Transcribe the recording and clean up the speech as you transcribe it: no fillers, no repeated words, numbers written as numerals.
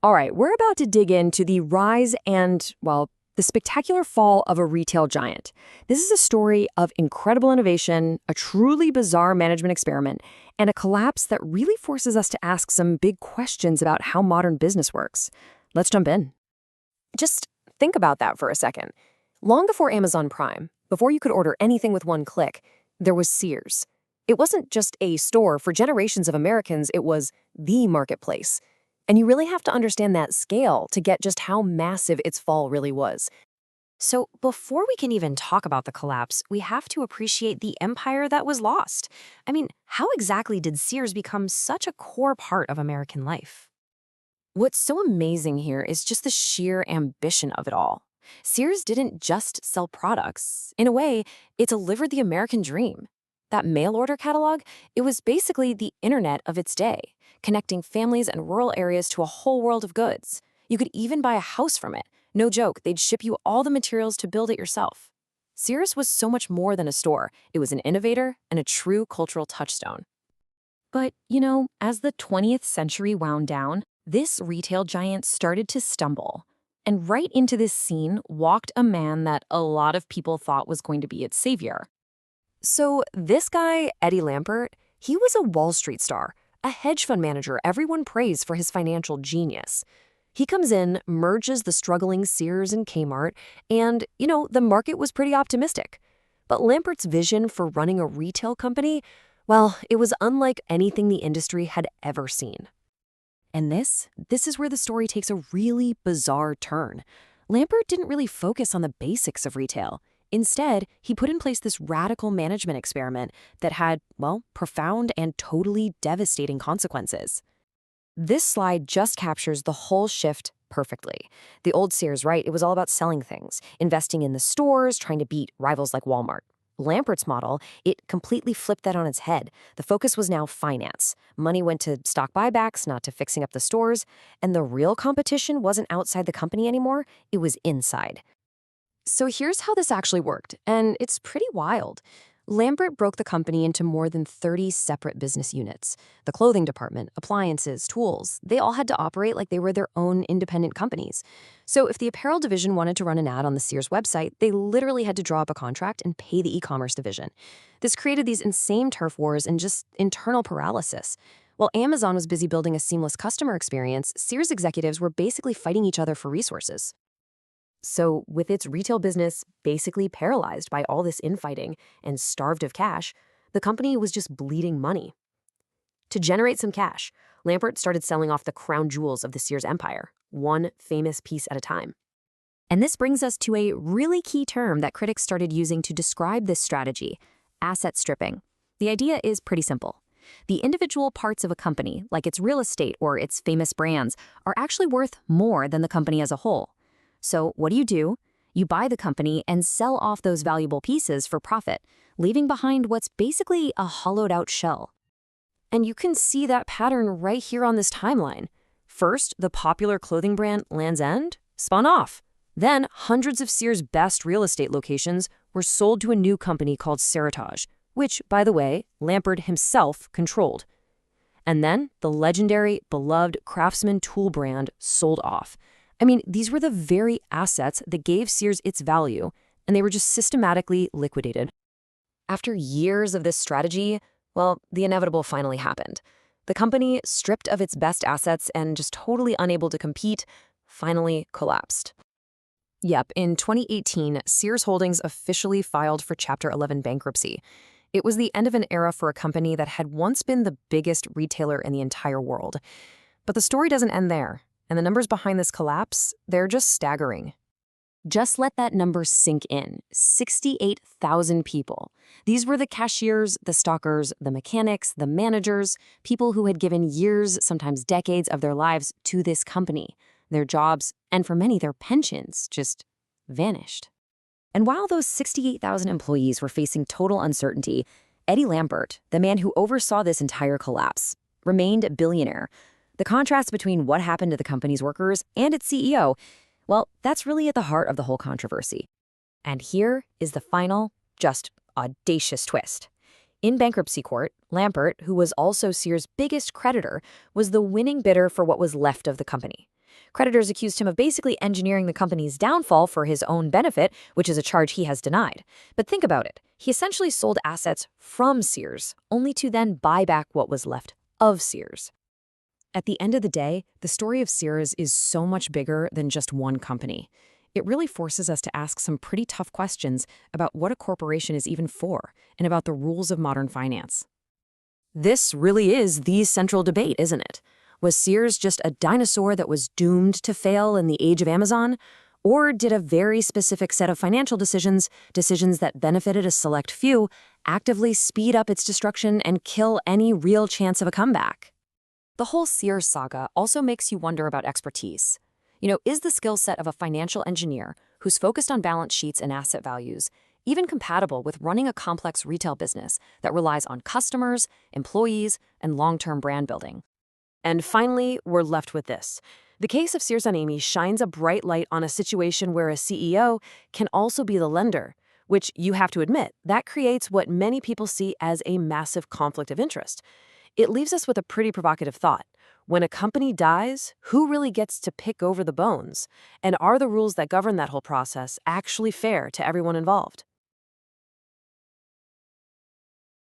All right, we're about to dig into the rise and, well, the spectacular fall of a retail giant. This is a story of incredible innovation, a truly bizarre management experiment, and a collapse that really forces us to ask some big questions about how modern business works. Let's jump in. Just think about that for a second. Long before Amazon Prime, before you could order anything with one click, there was Sears. It wasn't just a store. For generations of Americans, it was the marketplace. And you really have to understand that scale to get just how massive its fall really was. So, before we can even talk about the collapse, we have to appreciate the empire that was lost. I mean, how exactly did Sears become such a core part of American life? What's so amazing here is just the sheer ambition of it all. Sears didn't just sell products. In a way, it delivered the American dream. That mail order catalog, it was basically the internet of its day, connecting families and rural areas to a whole world of goods. You could even buy a house from it. No joke, they'd ship you all the materials to build it yourself. Sears was so much more than a store. It was an innovator and a true cultural touchstone. But, as the 20th century wound down, this retail giant started to stumble. And right into this scene walked a man that a lot of people thought was going to be its savior. So this guy, Eddie Lampert, he was a Wall Street star, a hedge fund manager everyone praised for his financial genius. He comes in, merges the struggling Sears and Kmart, and, the market was pretty optimistic. But Lampert's vision for running a retail company, well, it was unlike anything the industry had ever seen. And this is where the story takes a really bizarre turn. Lampert didn't really focus on the basics of retail. Instead, he put in place this radical management experiment that had, profound and totally devastating consequences. This slide just captures the whole shift perfectly. The old Sears, right? It was all about selling things, investing in the stores, trying to beat rivals like Walmart. Lampert's model, it completely flipped that on its head. The focus was now finance. Money went to stock buybacks, not to fixing up the stores, and the real competition wasn't outside the company anymore, it was inside. So here's how this actually worked, and it's pretty wild. Lampert broke the company into more than 30 separate business units. The clothing department, appliances, tools, they all had to operate like they were their own independent companies. So if the apparel division wanted to run an ad on the Sears website, they literally had to draw up a contract and pay the e-commerce division. This created these insane turf wars and just internal paralysis. While Amazon was busy building a seamless customer experience, Sears executives were basically fighting each other for resources. So, with its retail business basically paralyzed by all this infighting and starved of cash, the company was just bleeding money. To generate some cash, Lampert started selling off the crown jewels of the Sears empire, one famous piece at a time. And this brings us to a really key term that critics started using to describe this strategy: asset stripping. The idea is pretty simple. The individual parts of a company, like its real estate or its famous brands, are actually worth more than the company as a whole. So what do? You buy the company and sell off those valuable pieces for profit, leaving behind what's basically a hollowed-out shell. And you can see that pattern right here on this timeline. First, the popular clothing brand Land's End spun off. Then, hundreds of Sears' best real estate locations were sold to a new company called Seritage, which, by the way, Lampert himself controlled. And then, the legendary, beloved Craftsman tool brand sold off. I mean, these were the very assets that gave Sears its value, and they were just systematically liquidated. After years of this strategy, the inevitable finally happened. The company, stripped of its best assets and just totally unable to compete, finally collapsed. Yep, in 2018, Sears Holdings officially filed for Chapter 11 bankruptcy. It was the end of an era for a company that had once been the biggest retailer in the entire world. But the story doesn't end there. And the numbers behind this collapse, they're just staggering. Just let that number sink in. 68,000 people. These were the cashiers, the stockers, the mechanics, the managers, people who had given years, sometimes decades of their lives to this company. Their jobs, and for many, their pensions, just vanished. And while those 68,000 employees were facing total uncertainty, Eddie Lampert, the man who oversaw this entire collapse, remained a billionaire. The contrast between what happened to the company's workers and its CEO, that's really at the heart of the whole controversy. And here is the final, just audacious twist. In bankruptcy court, Lampert, who was also Sears' biggest creditor, was the winning bidder for what was left of the company. Creditors accused him of basically engineering the company's downfall for his own benefit, which is a charge he has denied. But think about it. He essentially sold assets from Sears, only to then buy back what was left of Sears. At the end of the day, the story of Sears is so much bigger than just one company. It really forces us to ask some pretty tough questions about what a corporation is even for and about the rules of modern finance. This really is the central debate, isn't it? Was Sears just a dinosaur that was doomed to fail in the age of Amazon? Or did a very specific set of financial decisions that benefited a select few, actively speed up its destruction and kill any real chance of a comeback? The whole Sears saga also makes you wonder about expertise. Is the skill set of a financial engineer who's focused on balance sheets and asset values even compatible with running a complex retail business that relies on customers, employees, and long-term brand building? And finally, we're left with this. The case of Sears and Amy shines a bright light on a situation where a CEO can also be the lender, which you have to admit, that creates what many people see as a massive conflict of interest. It leaves us with a pretty provocative thought. When a company dies, who really gets to pick over the bones? And are the rules that govern that whole process actually fair to everyone involved?